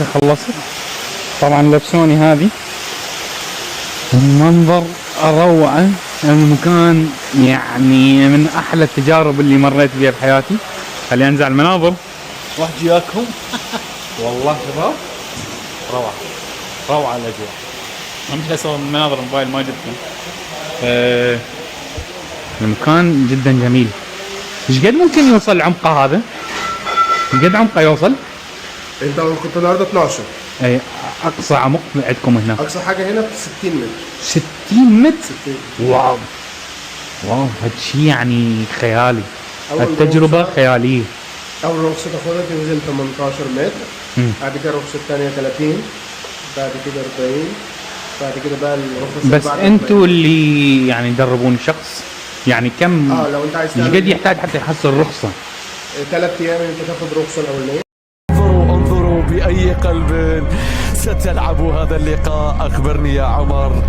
خلصت طبعا لبسوني هذه. المنظر روعة، المكان يعني من احلى التجارب اللي مريت بها بحياتي. خلينا انزع المناظر راح جياكم. والله شباب روعة روعة الاجواء. اهم شيء اصور المناظر الموبايل ما جبته. المكان جدا جميل. ايش قد ممكن يوصل عمقه هذا؟ ايش قد عمقه يوصل؟ انت كنت النهارده 12. اي اقصى عمق عندكم هنا؟ اقصى حاجه هنا 60 متر. 60 متر؟ واو واو، هاد شيء يعني خيالي. التجربة خيالية. اول رخصه تاخدها تنزل 18 متر، بعد كده الرخصه الثانيه 30، بعد كده 40، بعد كده بقى الرخصه. بس انتوا اللي يعني دربون شخص يعني كم؟ لو انت عايز ايش قد يحتاج حتى يحصل الرخصة؟ 3 ايام انت تاخد رخصه الاولانيه. انظروا بأي قلب ستلعب هذا اللقاء. أخبرني يا عمر،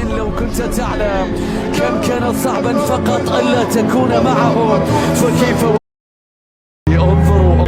إن لو كنت تعلم كم كان صعبا فقط ألا تكون معهم، فكيف انظروا.